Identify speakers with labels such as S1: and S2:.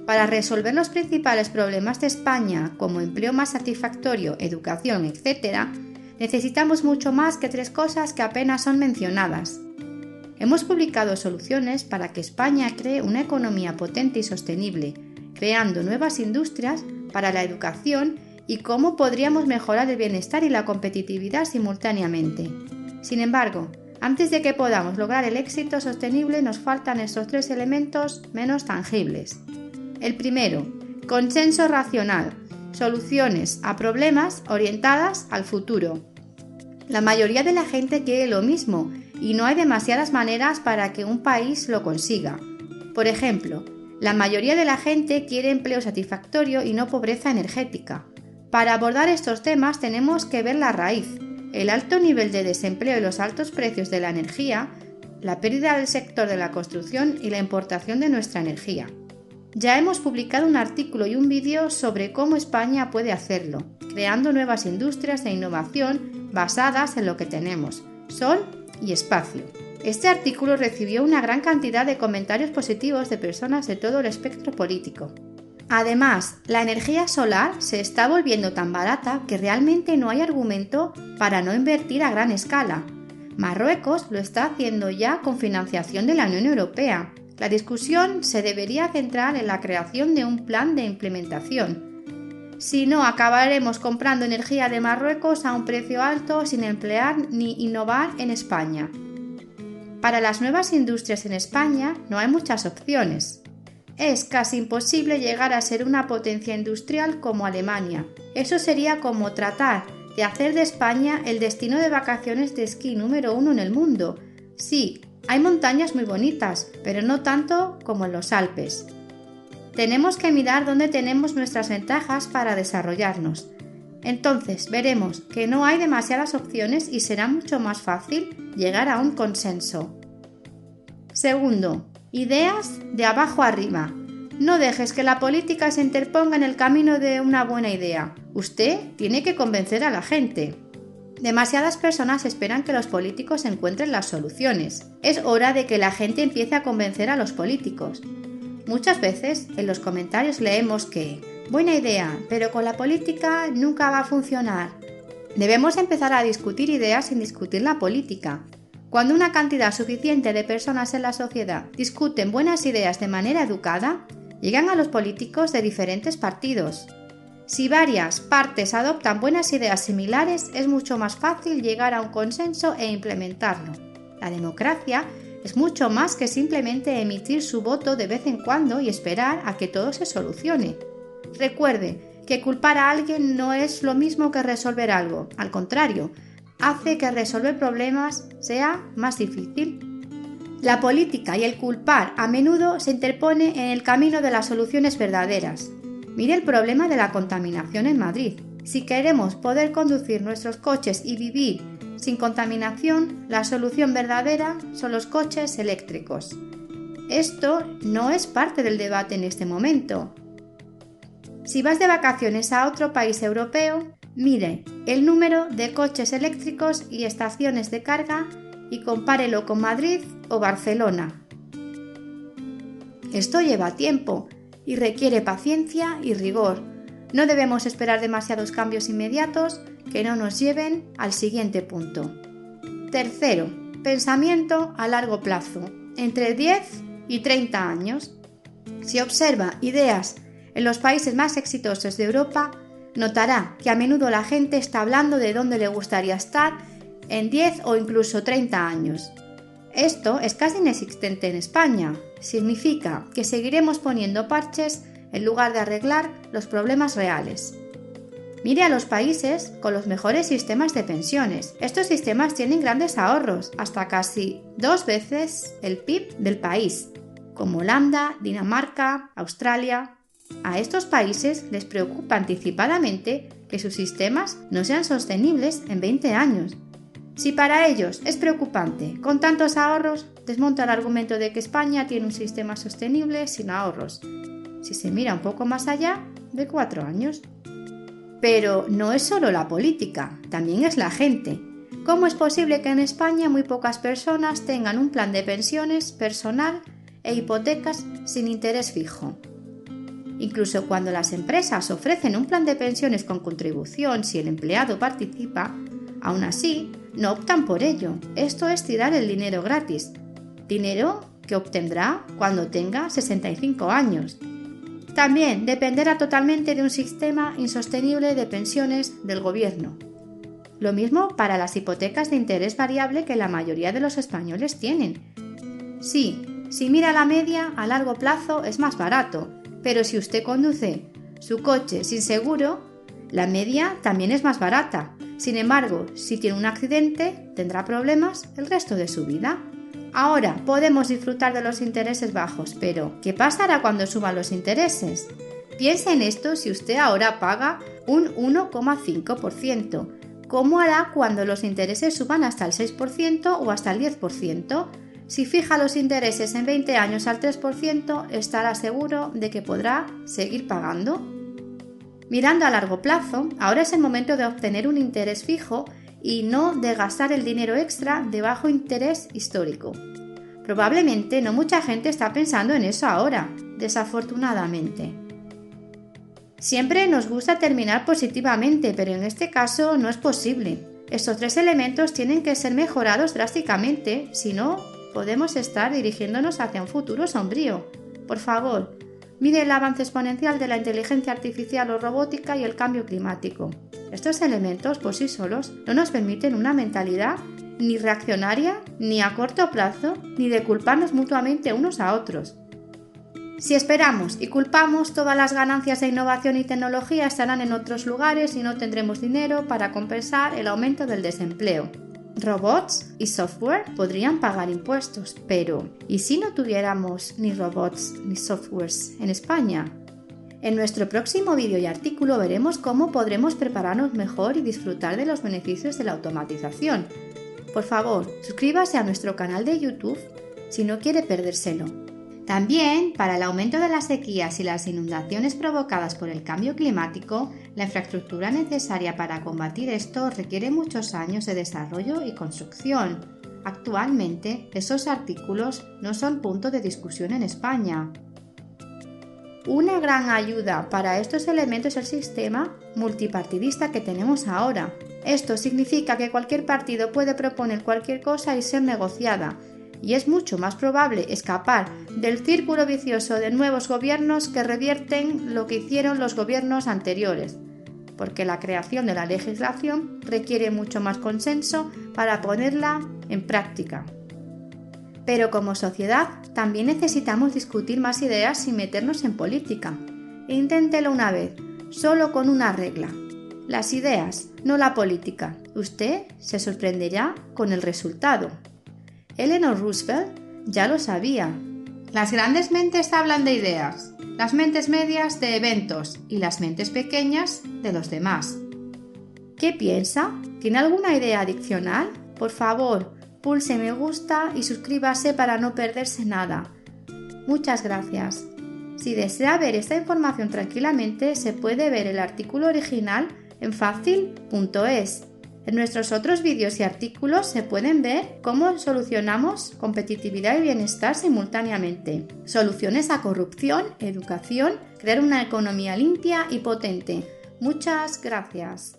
S1: Para resolver los principales problemas de España, como empleo más satisfactorio, educación, etc., necesitamos mucho más que 3 cosas que apenas son mencionadas. Hemos publicado soluciones para que España cree una economía potente y sostenible, creando nuevas industrias para la educación y cómo podríamos mejorar el bienestar y la competitividad simultáneamente. Sin embargo, antes de que podamos lograr el éxito sostenible nos faltan estos 3 elementos menos tangibles. El primero, consenso racional, soluciones a problemas orientadas al futuro. La mayoría de la gente quiere lo mismo y no hay demasiadas maneras para que un país lo consiga. Por ejemplo, la mayoría de la gente quiere empleo satisfactorio y no pobreza energética. Para abordar estos temas tenemos que ver la raíz, el alto nivel de desempleo y los altos precios de la energía, la pérdida del sector de la construcción y la importación de nuestra energía. Ya hemos publicado un artículo y un vídeo sobre cómo España puede hacerlo, creando nuevas industrias de innovación basadas en lo que tenemos, sol y espacio. Este artículo recibió una gran cantidad de comentarios positivos de personas de todo el espectro político. Además, la energía solar se está volviendo tan barata que realmente no hay argumento para no invertir a gran escala. Marruecos lo está haciendo ya con financiación de la Unión Europea. La discusión se debería centrar en la creación de un plan de implementación. Si no, acabaremos comprando energía de Marruecos a un precio alto sin emplear ni innovar en España. Para las nuevas industrias en España no hay muchas opciones. Es casi imposible llegar a ser una potencia industrial como Alemania. Eso sería como tratar de hacer de España el destino de vacaciones de esquí número 1 en el mundo. Sí, hay montañas muy bonitas, pero no tanto como en los Alpes. Tenemos que mirar dónde tenemos nuestras ventajas para desarrollarnos. Entonces veremos que no hay demasiadas opciones y será mucho más fácil llegar a un consenso. Segundo, ideas de abajo arriba. No dejes que la política se interponga en el camino de una buena idea. Usted tiene que convencer a la gente. Demasiadas personas esperan que los políticos encuentren las soluciones. Es hora de que la gente empiece a convencer a los políticos. Muchas veces en los comentarios leemos que buena idea, pero con la política nunca va a funcionar. Debemos empezar a discutir ideas sin discutir la política. Cuando una cantidad suficiente de personas en la sociedad discuten buenas ideas de manera educada, llegan a los políticos de diferentes partidos. Si varias partes adoptan buenas ideas similares, es mucho más fácil llegar a un consenso e implementarlo. La democracia es mucho más que simplemente emitir su voto de vez en cuando y esperar a que todo se solucione. Recuerde que culpar a alguien no es lo mismo que resolver algo, al contrario, hace que resolver problemas sea más difícil. La política y el culpar a menudo se interpone en el camino de las soluciones verdaderas. Mire el problema de la contaminación en Madrid. Si queremos poder conducir nuestros coches y vivir sin contaminación, la solución verdadera son los coches eléctricos. Esto no es parte del debate en este momento. Si vas de vacaciones a otro país europeo, mire el número de coches eléctricos y estaciones de carga y compárelo con Madrid o Barcelona. Esto lleva tiempo y requiere paciencia y rigor. No debemos esperar demasiados cambios inmediatos que no nos lleven al siguiente punto. Tercero, pensamiento a largo plazo, entre 10 y 30 años. Si observa ideas en los países más exitosos de Europa, notará que a menudo la gente está hablando de dónde le gustaría estar en 10 o incluso 30 años. Esto es casi inexistente en España. Significa que seguiremos poniendo parches en lugar de arreglar los problemas reales. Mire a los países con los mejores sistemas de pensiones. Estos sistemas tienen grandes ahorros, hasta casi 2 veces el PIB del país, como Holanda, Dinamarca, Australia. A estos países les preocupa anticipadamente que sus sistemas no sean sostenibles en 20 años. Si para ellos es preocupante con tantos ahorros, desmonta el argumento de que España tiene un sistema sostenible sin ahorros. Si se mira un poco más allá, de 4 años. Pero no es solo la política, también es la gente. ¿Cómo es posible que en España muy pocas personas tengan un plan de pensiones personal e hipotecas sin interés fijo? Incluso cuando las empresas ofrecen un plan de pensiones con contribución si el empleado participa, aún así no optan por ello. Esto es tirar el dinero gratis, dinero que obtendrá cuando tenga 65 años. También dependerá totalmente de un sistema insostenible de pensiones del gobierno. Lo mismo para las hipotecas de interés variable que la mayoría de los españoles tienen. Sí, si mira la media, a largo plazo es más barato, pero si usted conduce su coche sin seguro, la media también es más barata. Sin embargo, si tiene un accidente, tendrá problemas el resto de su vida. Ahora podemos disfrutar de los intereses bajos, pero ¿qué pasará cuando suban los intereses? Piense en esto si usted ahora paga un 1,5%. ¿Cómo hará cuando los intereses suban hasta el 6% o hasta el 10%? Si fija los intereses en 20 años al 3%, estará seguro de que podrá seguir pagando. Mirando a largo plazo, ahora es el momento de obtener un interés fijo y no de gastar el dinero extra de bajo interés histórico. Probablemente no mucha gente está pensando en eso ahora, desafortunadamente. Siempre nos gusta terminar positivamente, pero en este caso no es posible. Estos 3 elementos tienen que ser mejorados drásticamente, si no, podemos estar dirigiéndonos hacia un futuro sombrío. Por favor, mire el avance exponencial de la inteligencia artificial o robótica y el cambio climático. Estos elementos por sí solos no nos permiten una mentalidad ni reaccionaria, ni a corto plazo, ni de culparnos mutuamente unos a otros. Si esperamos y culpamos, todas las ganancias de innovación y tecnología estarán en otros lugares y no tendremos dinero para compensar el aumento del desempleo. Robots y software podrían pagar impuestos, pero ¿y si no tuviéramos ni robots ni softwares en España? En nuestro próximo vídeo y artículo veremos cómo podremos prepararnos mejor y disfrutar de los beneficios de la automatización. Por favor, suscríbase a nuestro canal de YouTube si no quiere perdérselo. También, para el aumento de las sequías y las inundaciones provocadas por el cambio climático, la infraestructura necesaria para combatir esto requiere muchos años de desarrollo y construcción. Actualmente, esos artículos no son punto de discusión en España. Una gran ayuda para estos elementos es el sistema multipartidista que tenemos ahora. Esto significa que cualquier partido puede proponer cualquier cosa y ser negociada, y es mucho más probable escapar del círculo vicioso de nuevos gobiernos que revierten lo que hicieron los gobiernos anteriores, porque la creación de la legislación requiere mucho más consenso para ponerla en práctica. Pero como sociedad también necesitamos discutir más ideas sin meternos en política. Inténtelo una vez, solo con una regla: las ideas, no la política. Usted se sorprenderá con el resultado. Eleanor Roosevelt ya lo sabía. Las grandes mentes hablan de ideas, las mentes medias de eventos y las mentes pequeñas de los demás. ¿Qué piensa? ¿Tiene alguna idea adicional? Por favor, pulse me gusta y suscríbase para no perderse nada. Muchas gracias. Si desea ver esta información tranquilamente, se puede ver el artículo original en facil.es. En nuestros otros vídeos y artículos se pueden ver cómo solucionamos competitividad y bienestar simultáneamente, soluciones a corrupción, educación, crear una economía limpia y potente. Muchas gracias.